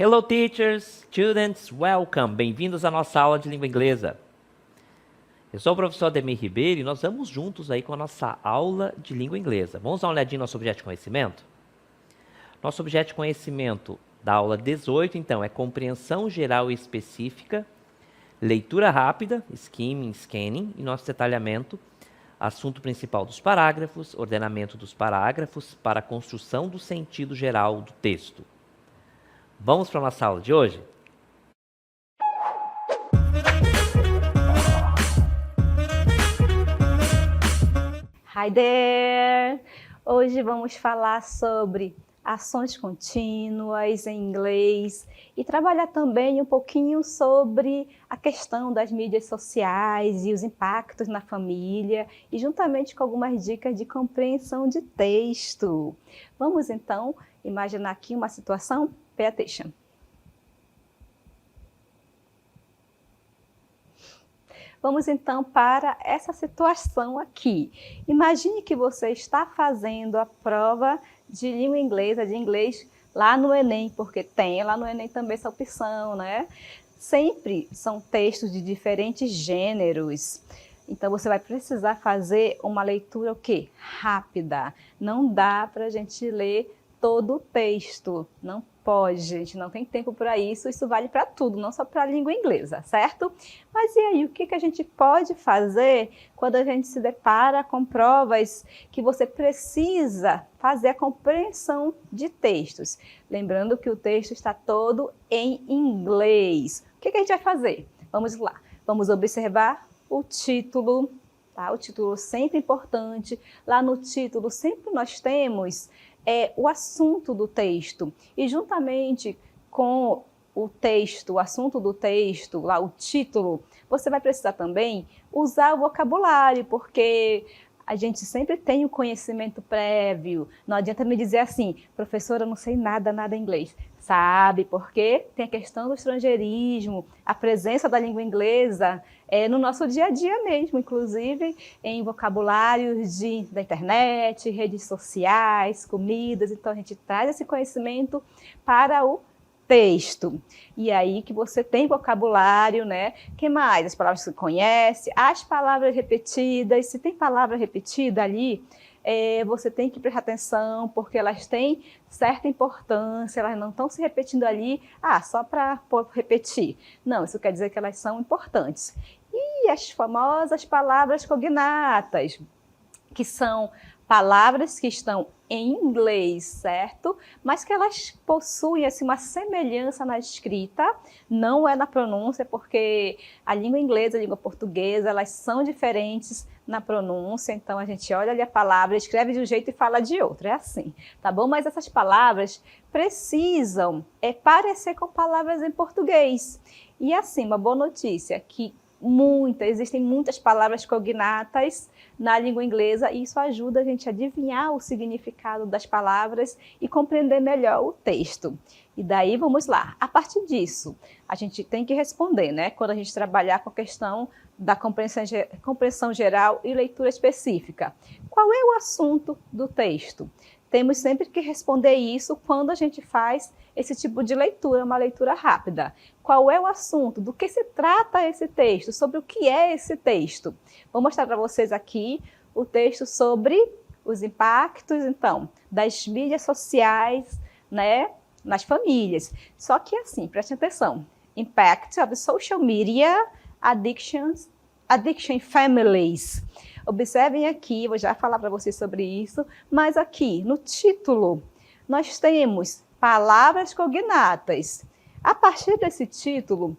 Hello teachers, students, welcome! Bem-vindos à nossa aula de língua inglesa. Eu sou o professor Ademir Ribeiro e nós vamos juntos aí com a nossa aula de língua inglesa. Vamos dar uma olhadinha no nosso objeto de conhecimento? Nosso objeto de conhecimento da aula 18, então, é compreensão geral e específica, leitura rápida, skimming, scanning, e nosso detalhamento, assunto principal dos parágrafos, ordenamento dos parágrafos para a construção do sentido geral do texto. Vamos para a nossa aula de hoje? Hi there! Hoje vamos falar sobre ações contínuas em inglês e trabalhar também um pouquinho sobre a questão das mídias sociais e os impactos na família e juntamente com algumas dicas de compreensão de texto. Vamos então imaginar aqui uma situação? Pay attention. Vamos então para essa situação aqui. Imagine que você está fazendo a prova de língua inglesa, de inglês, lá no Enem, porque tem lá no Enem também essa opção, né? Sempre são textos de diferentes gêneros. Então você vai precisar fazer uma leitura o quê? Rápida. Não dá para a gente ler todo o texto. Não pode, gente, não tem tempo para isso. Isso vale para tudo, não só para a língua inglesa, certo? Mas e aí, o que a gente pode fazer quando a gente se depara com provas que você precisa fazer a compreensão de textos? Lembrando que o texto está todo em inglês. O que a gente vai fazer? Vamos lá. Vamos observar o título, tá? O título sempre importante. Lá no título sempre nós temos o assunto do texto e juntamente com o texto, o assunto do texto, lá o título, você vai precisar também usar o vocabulário, porque a gente sempre tem o conhecimento prévio. Não adianta me dizer assim, professora, eu não sei nada inglês. Sabe, porque tem a questão do estrangeirismo, a presença da língua inglesa no nosso dia a dia mesmo, inclusive em vocabulários da internet, redes sociais, comidas. Então a gente traz esse conhecimento para o texto. E aí que você tem vocabulário, né? Que mais? As palavras que você conhece, as palavras repetidas. Se tem palavra repetida ali, você tem que prestar atenção, porque elas têm certa importância, elas não estão se repetindo ali, só para repetir. Não, isso quer dizer que elas são importantes. E as famosas palavras cognatas, que são palavras que estão em inglês, certo? Mas que elas possuem assim, uma semelhança na escrita, não é na pronúncia, porque a língua inglesa e a língua portuguesa, elas são diferentes na pronúncia, então a gente olha ali a palavra, escreve de um jeito e fala de outro, é assim, tá bom? Mas essas palavras precisam parecer com palavras em português. E assim, uma boa notícia, que existem muitas palavras cognatas na língua inglesa e isso ajuda a gente a adivinhar o significado das palavras e compreender melhor o texto. E daí, vamos lá. A partir disso, a gente tem que responder, né? Quando a gente trabalhar com a questão da compreensão geral e leitura específica. Qual é o assunto do texto? Temos sempre que responder isso quando a gente faz esse tipo de leitura, uma leitura rápida. Qual é o assunto? Do que se trata esse texto? Sobre o que é esse texto? Vou mostrar para vocês aqui o texto sobre os impactos, então, das mídias sociais, né, nas famílias. Só que assim, preste atenção. Impact of social media addiction families. Observem aqui, vou já falar para vocês sobre isso, mas aqui no título nós temos palavras cognatas. A partir desse título,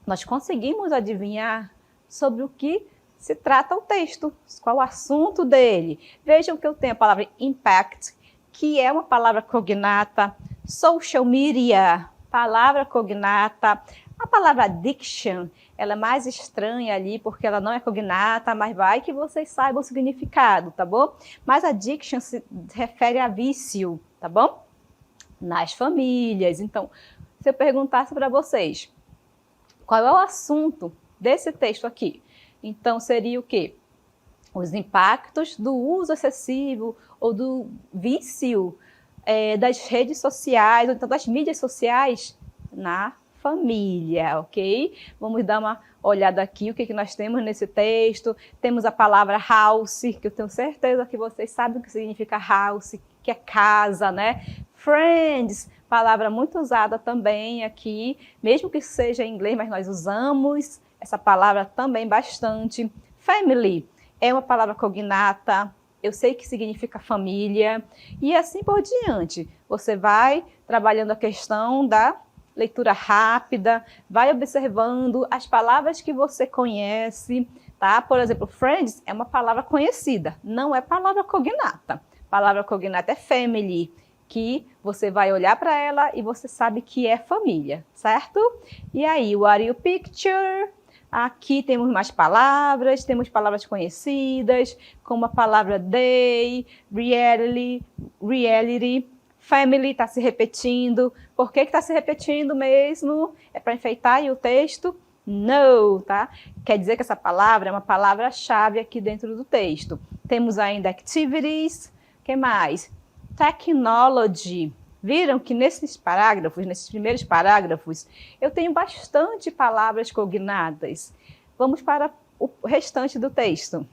nós conseguimos adivinhar sobre o que se trata o texto, qual o assunto dele. Vejam que eu tenho a palavra impact, que é uma palavra cognata, social media, palavra cognata. A palavra addiction, ela é mais estranha ali, porque ela não é cognata, mas vai que vocês saibam o significado, tá bom? Mas addiction se refere a vício, tá bom? Nas famílias. Então, se eu perguntasse para vocês, qual é o assunto desse texto aqui? Então, seria o quê? Os impactos do uso excessivo ou do vício das redes sociais, ou então das mídias sociais na família, ok? Vamos dar uma olhada aqui, o que nós temos nesse texto. Temos a palavra house, que eu tenho certeza que vocês sabem o que significa house, que é casa, né? Friends, palavra muito usada também aqui, mesmo que seja em inglês, mas nós usamos essa palavra também bastante. Family é uma palavra cognata, eu sei que significa família, e assim por diante. Você vai trabalhando a questão da leitura rápida, vai observando as palavras que você conhece, tá? Por exemplo, friends é uma palavra conhecida, não é palavra cognata. Palavra cognata é family, que você vai olhar para ela e você sabe que é família, certo? E aí, what you picture? Aqui temos mais palavras, temos palavras conhecidas, como a palavra day, reality, family está se repetindo. Por que está se repetindo mesmo? É para enfeitar aí o texto? No, tá? Quer dizer que essa palavra é uma palavra-chave aqui dentro do texto. Temos ainda activities, o que mais? Technology. Viram que nesses parágrafos, nesses primeiros parágrafos, eu tenho bastante palavras cognatas. Vamos para o restante do texto.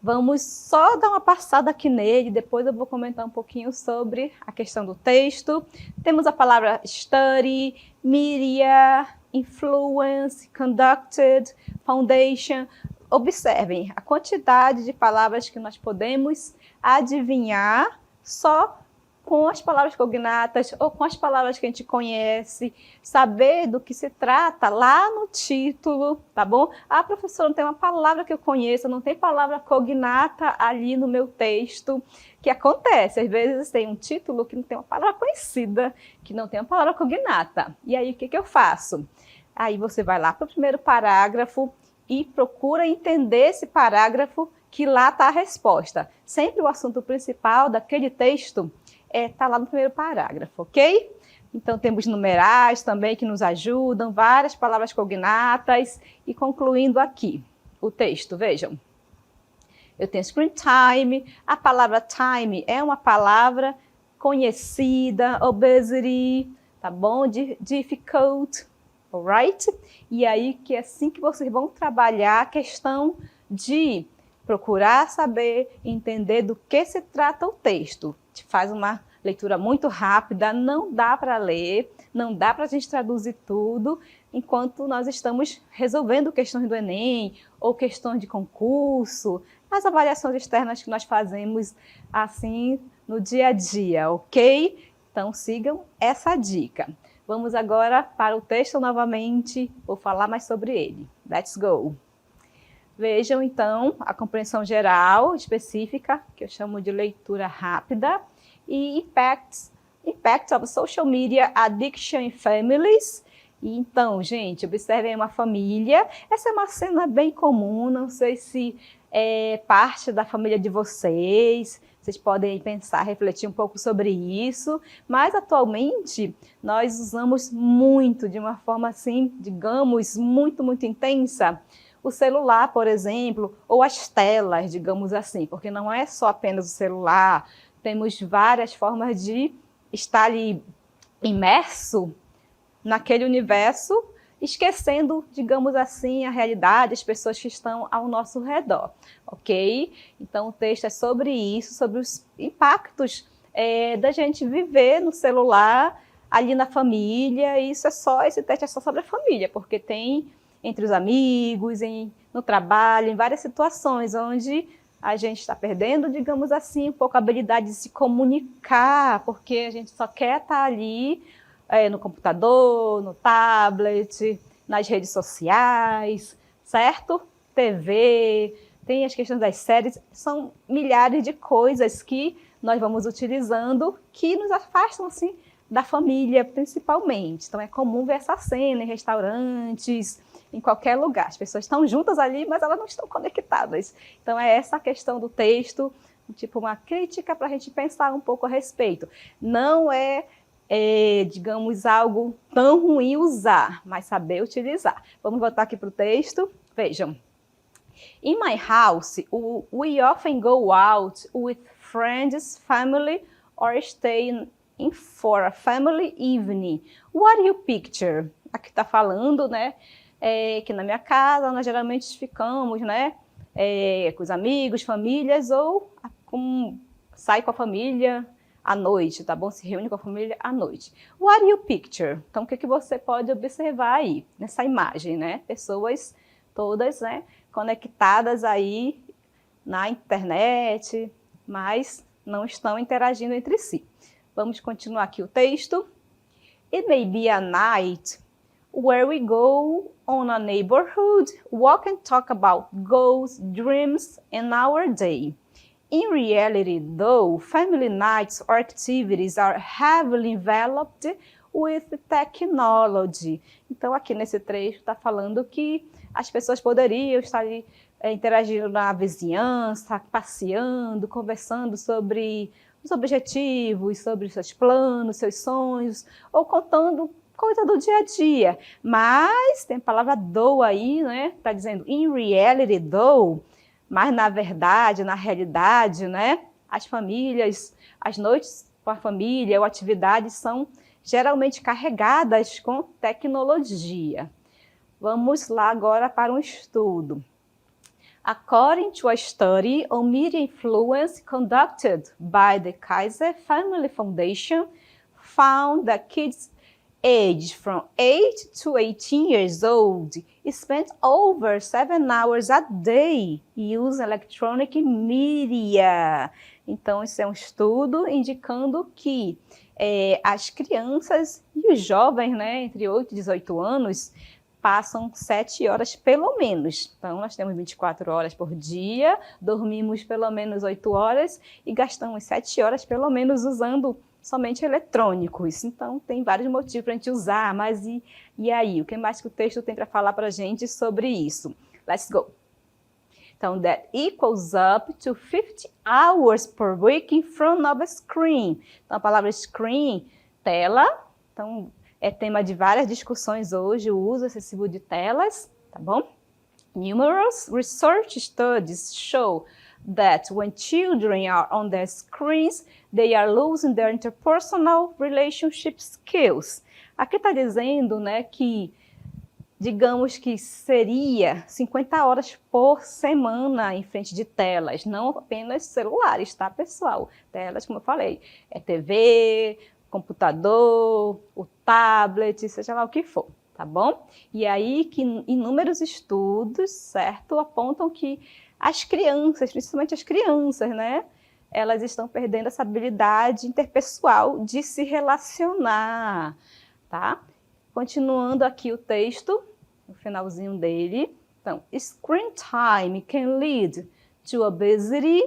Vamos só dar uma passada aqui nele, depois eu vou comentar um pouquinho sobre a questão do texto. Temos a palavra study, media, influence, conducted, foundation. Observem a quantidade de palavras que nós podemos adivinhar só com as palavras cognatas ou com as palavras que a gente conhece, saber do que se trata lá no título, tá bom? Ah, professora, não tem uma palavra que eu conheça, não tem palavra cognata ali no meu texto, que acontece, às vezes tem um título que não tem uma palavra conhecida, que não tem uma palavra cognata. E aí, o que eu faço? Aí você vai lá para o primeiro parágrafo e procura entender esse parágrafo, que lá está a resposta. Sempre o assunto principal daquele texto está lá no primeiro parágrafo, ok? Então, temos numerais também que nos ajudam, várias palavras cognatas. E concluindo aqui o texto, vejam. Eu tenho screen time, a palavra time é uma palavra conhecida, obesity, tá bom? Difficult, alright? E aí, que é assim que vocês vão trabalhar a questão de procurar saber, entender do que se trata o texto. Faz uma leitura muito rápida, não dá para ler, não dá para a gente traduzir tudo, enquanto nós estamos resolvendo questões do Enem ou questões de concurso, as avaliações externas que nós fazemos assim no dia a dia, ok? Então sigam essa dica. Vamos agora para o texto novamente, vou falar mais sobre ele. Let's go! Vejam, então, a compreensão geral específica, que eu chamo de leitura rápida, e impacts of social media addiction in families. E, então, gente, observem uma família. Essa é uma cena bem comum, não sei se é parte da família de vocês. Vocês podem pensar, refletir um pouco sobre isso, mas atualmente nós usamos muito, de uma forma assim, digamos, muito intensa, o celular, por exemplo, ou as telas, digamos assim, porque não é só apenas o celular, temos várias formas de estar ali imerso naquele universo, esquecendo, digamos assim, a realidade, as pessoas que estão ao nosso redor, ok? Então o texto é sobre isso, sobre os impactos da gente viver no celular, ali na família, e esse texto é só sobre a família, porque tem entre os amigos, no trabalho, em várias situações onde a gente está perdendo, digamos assim, um pouco a habilidade de se comunicar, porque a gente só quer estar ali no computador, no tablet, nas redes sociais, certo? TV, tem as questões das séries, são milhares de coisas que nós vamos utilizando que nos afastam, assim, da família, principalmente. Então, é comum ver essa cena em restaurantes, em qualquer lugar. As pessoas estão juntas ali, mas elas não estão conectadas. Então, é essa a questão do texto, tipo uma crítica para a gente pensar um pouco a respeito. Não digamos, algo tão ruim usar, mas saber utilizar. Vamos voltar aqui para o texto. Vejam. In my house, we often go out with friends, family, or stay in for a family evening. What do you picture? Aqui está falando, né, que na minha casa nós geralmente ficamos, né, com os amigos, famílias, ou sai com a família à noite, tá bom? Se reúne com a família à noite. What do you picture? Então, o que você pode observar aí, nessa imagem, né? Pessoas todas, né, conectadas aí na internet, mas não estão interagindo entre si. Vamos continuar aqui o texto. It may be a night where we go on a neighborhood walk and talk about goals, dreams, and our day. In reality, though, family nights or activities are heavily enveloped with technology. Então, aqui nesse trecho está falando que as pessoas poderiam estar interagindo na vizinhança, passeando, conversando sobre os objetivos, sobre os seus planos, seus sonhos, ou contando coisa do dia a dia. Mas tem a palavra though aí, né? Está dizendo in reality, though. Mas na verdade, na realidade, né? As famílias, as noites com a família ou atividades são geralmente carregadas com tecnologia. Vamos lá agora para um estudo. According to a study on media influence conducted by the Kaiser Family Foundation, found that kids aged from 8 to 18 years old spent over 7 hours a day using electronic media. Então, isso é um estudo indicando que as crianças e os jovens, né, entre 8 e 18 anos, passam 7 horas pelo menos. Então, nós temos 24 horas por dia, dormimos pelo menos 8 horas e gastamos 7 horas pelo menos usando somente eletrônicos. Então, tem vários motivos para a gente usar, mas e aí? O que mais que o texto tem para falar para a gente sobre isso? Let's go! Então, that equals up to 50 hours per week in front of a screen. Então, a palavra screen, tela. Então, é tema de várias discussões hoje, o uso excessivo de telas, tá bom? Numerous research studies show that when children are on their screens, they are losing their interpersonal relationship skills. Aqui está dizendo, né, que, digamos que seria 50 horas por semana em frente de telas, não apenas celulares, tá, pessoal? Telas, como eu falei, é TV, computador, o tablet, seja lá o que for, tá bom? E aí que inúmeros estudos, certo, apontam que as crianças, principalmente as crianças, né, elas estão perdendo essa habilidade interpessoal de se relacionar, tá? Continuando aqui o texto, no finalzinho dele. Então, screen time can lead to obesity,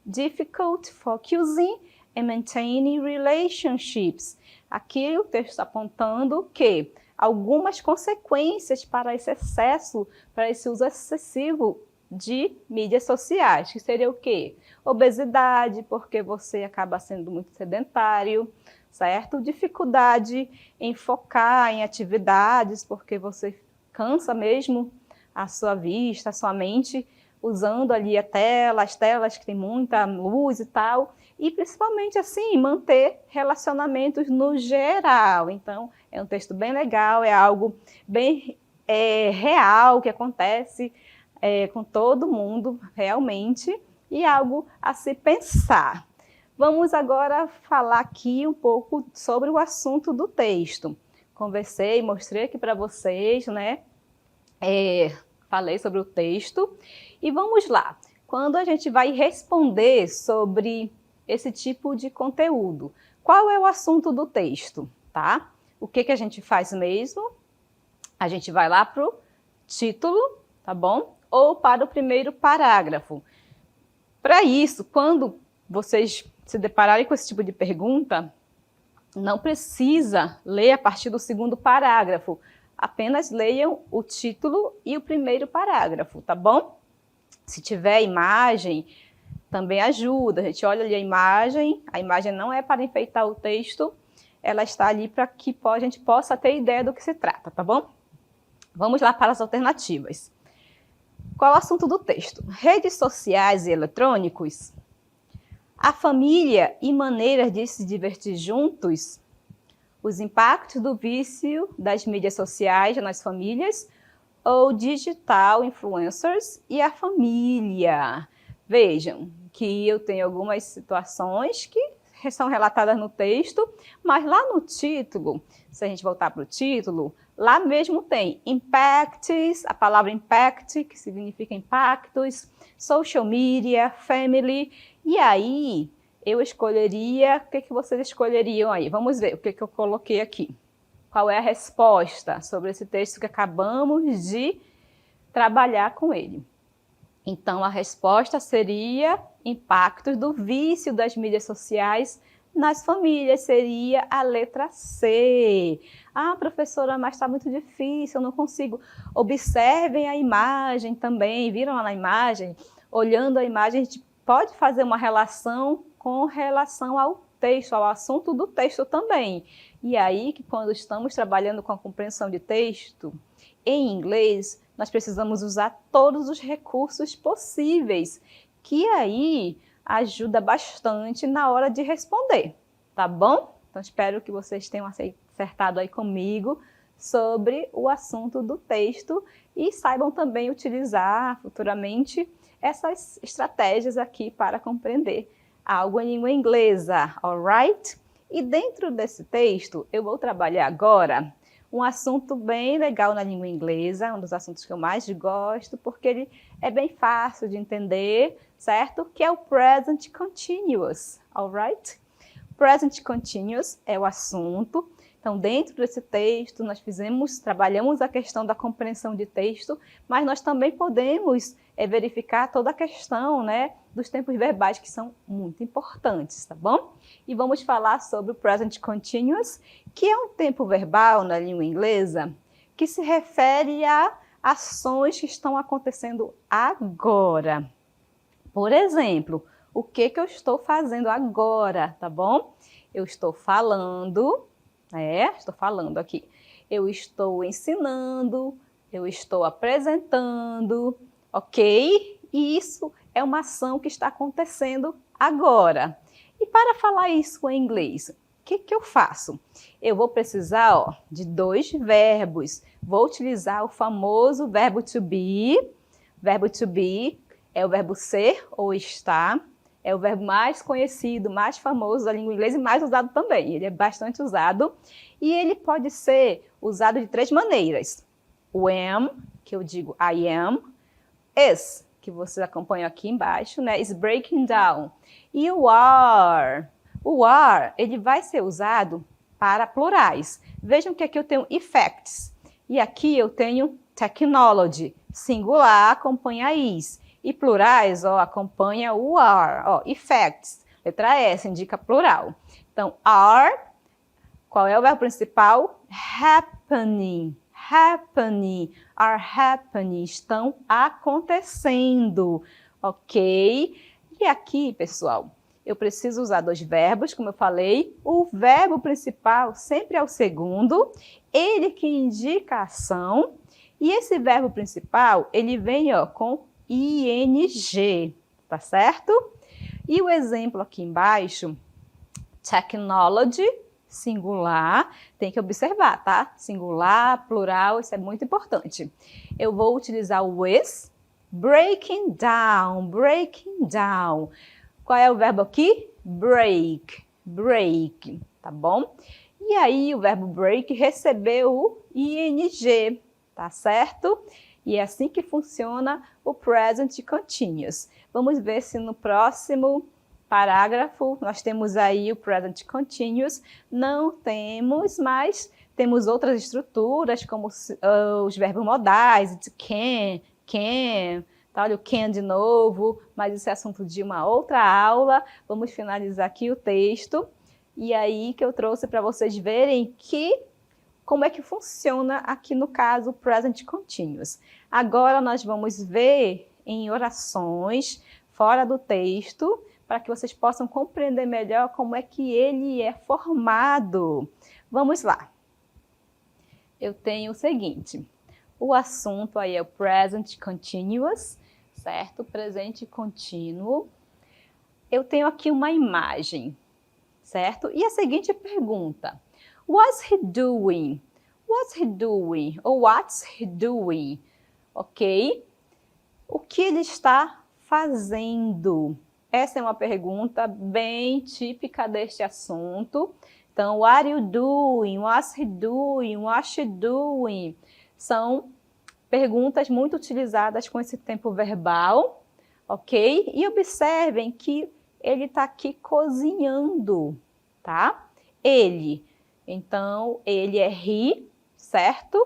difficult focusing, and maintaining relationships. Aqui o texto está apontando que algumas consequências para esse excesso, para esse uso excessivo de mídias sociais, que seria o quê? Obesidade, porque você acaba sendo muito sedentário, certo? Dificuldade em focar em atividades, porque você cansa mesmo a sua vista, a sua mente, usando ali a tela, as telas que tem muita luz e tal, e principalmente assim, manter relacionamentos no geral. Então, é um texto bem legal, é algo bem real que acontece com todo mundo, realmente, e algo a se pensar. Vamos agora falar aqui um pouco sobre o assunto do texto. Conversei, mostrei aqui para vocês, né? Falei sobre o texto. E vamos lá. Quando a gente vai responder sobre esse tipo de conteúdo, qual é o assunto do texto, tá? O que a gente faz mesmo? A gente vai lá para o título, tá bom? Ou para o primeiro parágrafo. Para isso, quando vocês se depararem com esse tipo de pergunta, não precisa ler a partir do segundo parágrafo. Apenas leiam o título e o primeiro parágrafo, tá bom? Se tiver imagem, também ajuda. A gente olha ali a imagem não é para enfeitar o texto, ela está ali para que a gente possa ter ideia do que se trata, tá bom? Vamos lá para as alternativas. Qual é o assunto do texto? Redes sociais e eletrônicos? A família e maneiras de se divertir juntos. Os impactos do vício das mídias sociais nas famílias ou digital influencers e a família. Vejam que eu tenho algumas situações que são relatadas no texto, mas lá no título, se a gente voltar para o título, lá mesmo tem impacts, a palavra impact, que significa impactos, social media, family, e aí eu escolheria, o que vocês escolheriam aí? Vamos ver o que eu coloquei aqui. Qual é a resposta sobre esse texto que acabamos de trabalhar com ele? Então, a resposta seria impactos do vício das mídias sociais nas famílias, seria a letra C. Ah, professora, mas está muito difícil, eu não consigo. Observem a imagem também, viram lá na imagem? Olhando a imagem, a gente pode fazer uma relação com relação ao texto, ao assunto do texto também. E aí, que quando estamos trabalhando com a compreensão de texto em inglês, nós precisamos usar todos os recursos possíveis, que aí ajuda bastante na hora de responder, tá bom? Então, espero que vocês tenham acertado aí comigo sobre o assunto do texto e saibam também utilizar futuramente essas estratégias aqui para compreender algo em língua inglesa, alright? E dentro desse texto, eu vou trabalhar agora um assunto bem legal na língua inglesa, um dos assuntos que eu mais gosto, porque ele é bem fácil de entender, certo? Que é o present continuous, alright? Present continuous é o assunto. Então, dentro desse texto, nós trabalhamos a questão da compreensão de texto, mas nós também podemos verificar toda a questão, né, dos tempos verbais, que são muito importantes, tá bom? E vamos falar sobre o present continuous, que é um tempo verbal na língua inglesa que se refere a ações que estão acontecendo agora. Por exemplo, o que eu estou fazendo agora, tá bom? Eu estou falando, estou falando aqui. Eu estou ensinando, eu estou apresentando, ok? E isso é uma ação que está acontecendo agora. E para falar isso em inglês, o que eu faço? Eu vou precisar de dois verbos. Vou utilizar o famoso verbo to be. Verbo to be é o verbo ser ou estar. É o verbo mais conhecido, mais famoso da língua inglesa e mais usado também. Ele é bastante usado. E ele pode ser usado de três maneiras. O am, que eu digo I am. Is, que você acompanha aqui embaixo, né? Is breaking down. E o are. O are, ele vai ser usado para plurais. Vejam que aqui eu tenho effects. E aqui eu tenho technology. Singular acompanha is. E plurais, ó, acompanha o are. Ó, effects. Letra S indica plural. Então, are, qual é o verbo principal? Happening. Happening, are happening, estão acontecendo, ok? E aqui, pessoal, eu preciso usar dois verbos, como eu falei. O verbo principal sempre é o segundo, ele que indica a ação. E esse verbo principal, ele vem com ing, tá certo? E o exemplo aqui embaixo, technology, singular, tem que observar, tá? Singular, plural, isso é muito importante. Eu vou utilizar o with, breaking down, breaking down. Qual é o verbo aqui? Break, break, tá bom? E aí o verbo break recebeu o ing, tá certo? E é assim que funciona o present continuous. Vamos ver se no próximo parágrafo, nós temos aí o present continuous, não temos, mas temos outras estruturas, como os verbos modais, to can, tá? Olha o can de novo, mas isso é assunto de uma outra aula. Vamos finalizar aqui o texto, e aí que eu trouxe para vocês verem como é que funciona aqui no caso o present continuous. Agora nós vamos ver em orações, fora do texto, para que vocês possam compreender melhor como é que ele é formado. Vamos lá. Eu tenho o seguinte, o assunto aí é o present continuous, certo? Presente contínuo. eu tenho aqui uma imagem, certo? E a seguinte pergunta: What's he doing? What's he doing? Ou what's he doing? Ok? O que ele está fazendo? Essa é uma pergunta bem típica deste assunto. Então, what are you doing? What's he doing? What's she doing? São perguntas muito utilizadas com esse tempo verbal, ok? E observem que ele está aqui cozinhando, tá? Ele. Então, ele é he, certo?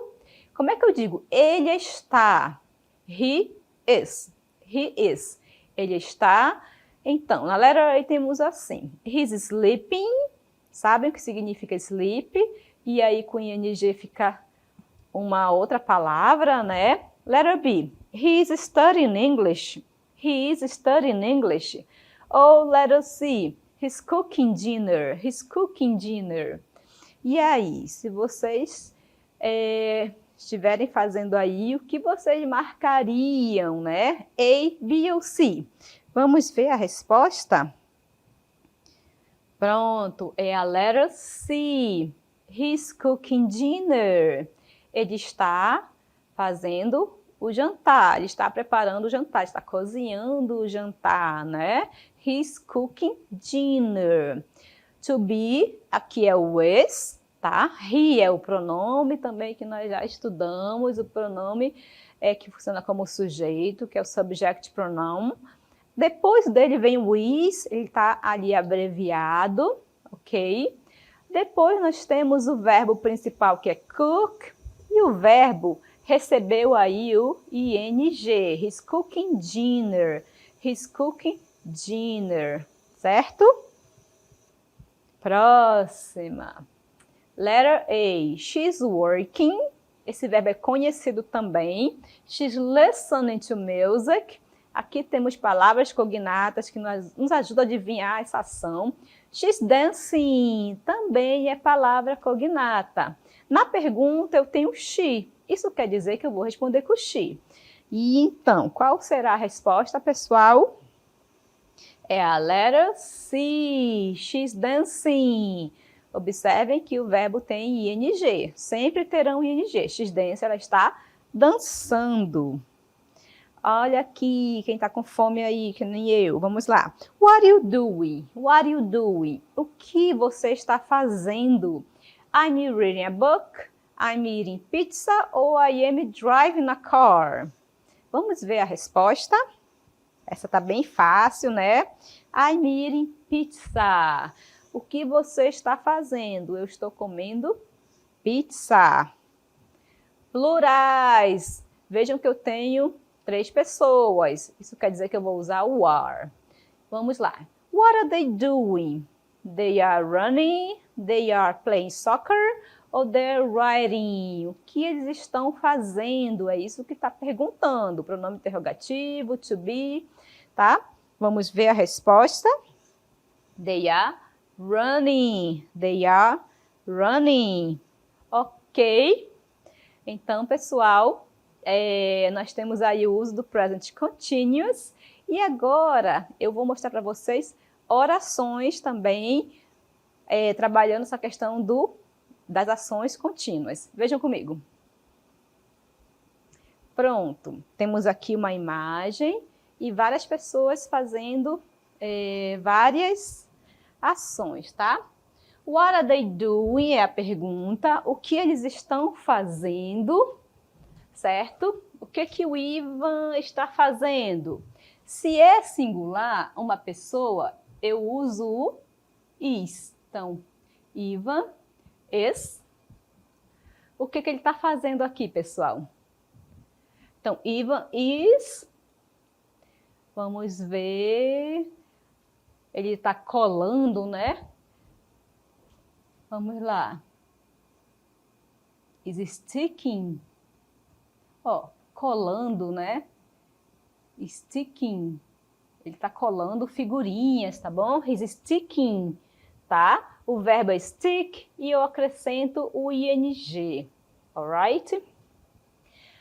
Como é que eu digo? Ele está. He is. He is. Ele está. Então, na letra A temos assim. He's sleeping. Sabem o que significa sleep? E aí com ing fica uma outra palavra, né? Letter B. He is studying English. He is studying English. Ou letter C. He's cooking dinner. He's cooking dinner. E aí, se vocês estiverem fazendo aí, o que vocês marcariam, né? A, B ou C? Vamos ver a resposta? Pronto, é a letter C. He's cooking dinner. Ele está fazendo o jantar, ele está preparando o jantar, está cozinhando o jantar, né? He's cooking dinner. To be, aqui é o is, tá? He é o pronome também que nós já estudamos, o pronome que funciona como sujeito, que é o subject pronoun. Depois dele vem o is, ele está ali abreviado, ok? Depois nós temos o verbo principal, que é cook, e o verbo recebeu aí o ing. He's cooking dinner. He's cooking dinner, certo? Próxima. Letter A. She's working. Esse verbo é conhecido também. She's listening to music. Aqui temos palavras cognatas que nos ajudam a adivinhar essa ação. She's dancing. Também é palavra cognata. Na pergunta eu tenho she. Isso quer dizer que eu vou responder com she. E então, qual será a resposta, pessoal? É a letter C. She's dancing. Observem que o verbo tem ing. Sempre terão ing. She's dancing, ela está dançando. Olha aqui, quem está com fome aí, que nem eu. Vamos lá. What are you doing? What are you doing? O que você está fazendo? I'm reading a book. I'm eating pizza. Ou I am driving a car. Vamos ver a resposta? Essa tá bem fácil, né? I'm eating pizza. O que você está fazendo? Eu estou comendo pizza. Plurais. Vejam que eu tenho 3 pessoas. Isso quer dizer que eu vou usar o are. Vamos lá. What are they doing? They are running, they are playing soccer, ou they're writing. O que eles estão fazendo? É isso que está perguntando. Pronome interrogativo, to be, tá? Vamos ver a resposta. They are running. They are running. Ok. Então, pessoal, nós temos aí o uso do present continuous. E agora eu vou mostrar para vocês orações também, trabalhando essa questão das ações contínuas. Vejam comigo. Pronto, temos aqui uma imagem e várias pessoas fazendo várias ações, tá? What are they doing é a pergunta. O que eles estão fazendo, certo? O que o Ivan está fazendo? Se é singular, uma pessoa, eu uso o is. Então, Ivan is. O que ele está fazendo aqui, pessoal? Então, Ivan is. Vamos ver. Ele está colando, né? Vamos lá. Is sticking. Ó, colando, né? Sticking. Ele está colando figurinhas, tá bom? He's sticking, tá? O verbo é stick e eu acrescento o ing. Alright?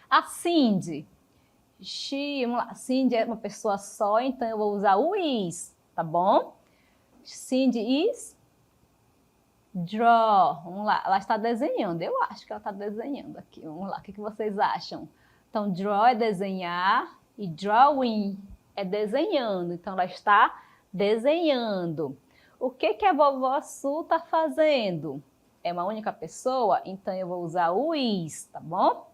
A Cindy. Vamos lá. Cindy é uma pessoa só, então eu vou usar o is. tá bom? Cindy is draw. Vamos lá, ela está desenhando. Eu acho que ela está desenhando aqui. Vamos lá, o que vocês acham? Então, draw é desenhar e drawing é desenhando. Então, ela está desenhando. O que a vovó Su está fazendo? É uma única pessoa? Então, eu vou usar o is, tá bom?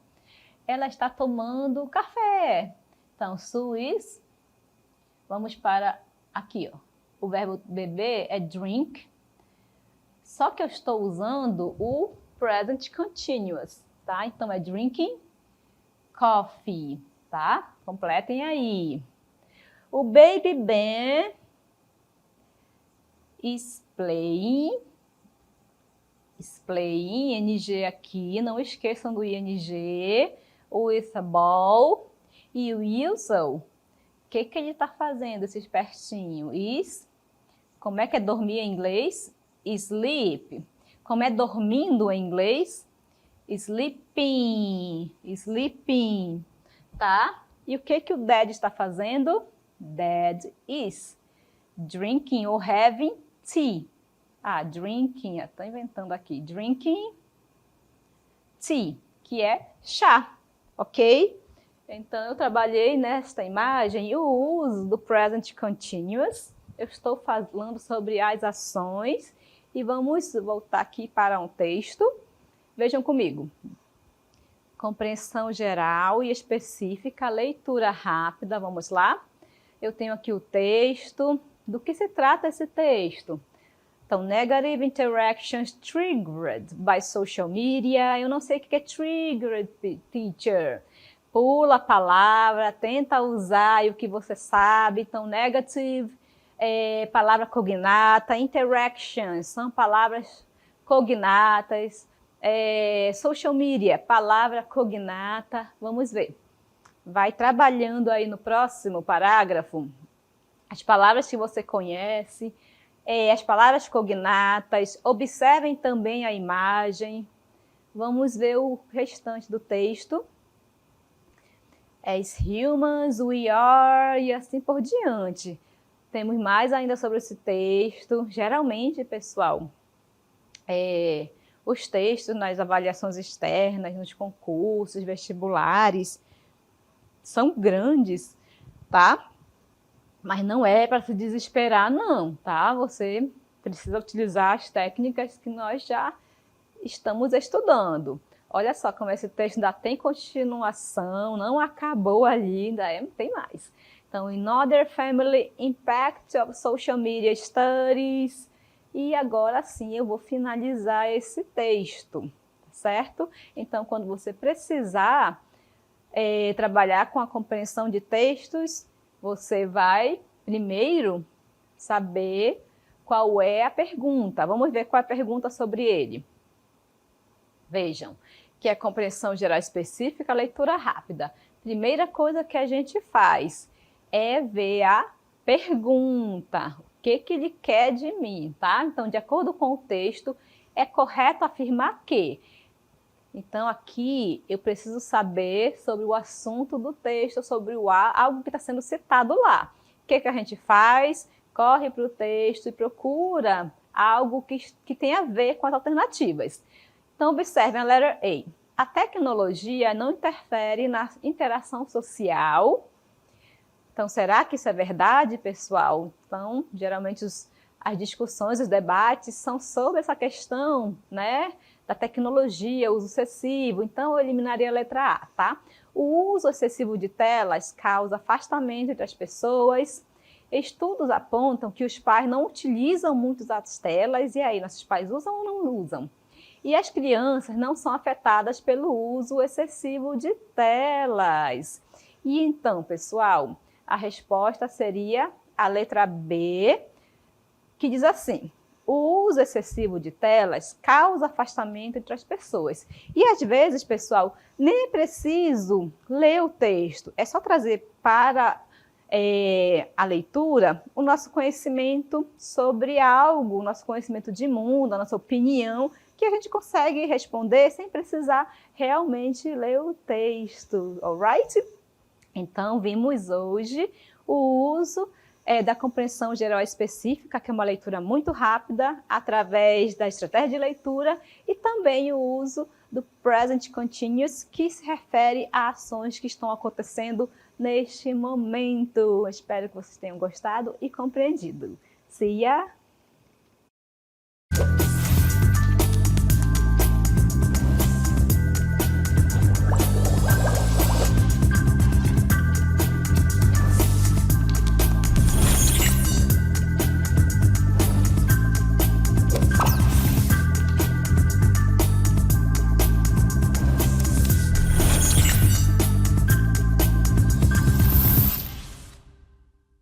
Ela está tomando café. Então, Su is. Vamos para aqui, ó. O verbo beber é drink. Só que eu estou usando o present continuous, tá? Então, é drinking coffee, tá? Completem aí. O baby Ben is playing. Is playing, ing aqui. Não esqueçam do ing. With a ball. E o Wilson, o que ele está fazendo, esse espertinho? Is, como é que é dormir em inglês? Sleep. Como é dormindo em inglês? Sleeping. Sleeping. Tá? E o que o Dad está fazendo? Dad is drinking or having tea. Ah, drinking, estou inventando aqui. Drinking tea, que é chá, ok? Então, eu trabalhei nesta imagem o uso do present continuous. Eu estou falando sobre as ações e vamos voltar aqui para um texto. Vejam comigo. Compreensão geral e específica, leitura rápida, vamos lá. Eu tenho aqui o texto. Do que se trata esse texto? Então, negative interactions triggered by social media. Eu não sei o que é triggered, teacher. Pula a palavra, tenta usar o que você sabe. Então, negative é palavra cognata, interactions são palavras cognatas, social media, palavra cognata. Vamos ver. Vai trabalhando aí no próximo parágrafo as palavras que você conhece, as palavras cognatas. Observem também a imagem. Vamos ver o restante do texto. As humans, we are, e assim por diante. Temos mais ainda sobre esse texto. Geralmente, pessoal, os textos nas avaliações externas, nos concursos, vestibulares, são grandes, tá? Mas não é para se desesperar, não, tá? Você precisa utilizar as técnicas que nós já estamos estudando. Olha só como esse texto ainda tem continuação, não acabou ali, ainda tem mais. Então, another family impact of social media studies. E agora sim eu vou finalizar esse texto, certo? Então, quando você precisar trabalhar com a compreensão de textos, você vai primeiro saber qual é a pergunta. Vamos ver qual é a pergunta sobre ele. Vejam, que é compreensão geral específica, leitura rápida. Primeira coisa que a gente faz é ver a pergunta. O que ele quer de mim, tá? Então, de acordo com o texto, é correto afirmar que. Então, aqui eu preciso saber sobre o assunto do texto, sobre algo que está sendo citado lá. O que a gente faz? Corre para o texto e procura algo que tem a ver com as alternativas. Então, observem a letra A. A tecnologia não interfere na interação social. Então, será que isso é verdade, pessoal? Então, geralmente as discussões, os debates são sobre essa questão, né, da tecnologia, uso excessivo. Então, eu eliminaria a letra A, tá? O uso excessivo de telas causa afastamento entre as pessoas. Estudos apontam que os pais não utilizam muito as telas. E aí, nossos pais usam ou não usam? E as crianças não são afetadas pelo uso excessivo de telas. E então, pessoal, a resposta seria a letra B, que diz assim: o uso excessivo de telas causa afastamento entre as pessoas. E às vezes, pessoal, nem é preciso ler o texto, é só trazer para a leitura o nosso conhecimento sobre algo, o nosso conhecimento de mundo, a nossa opinião, que a gente consegue responder sem precisar realmente ler o texto, alright? Então, vimos hoje o uso da compreensão geral específica, que é uma leitura muito rápida, através da estratégia de leitura, e também o uso do Present Continuous, que se refere a ações que estão acontecendo neste momento. Espero que vocês tenham gostado e compreendido. See ya!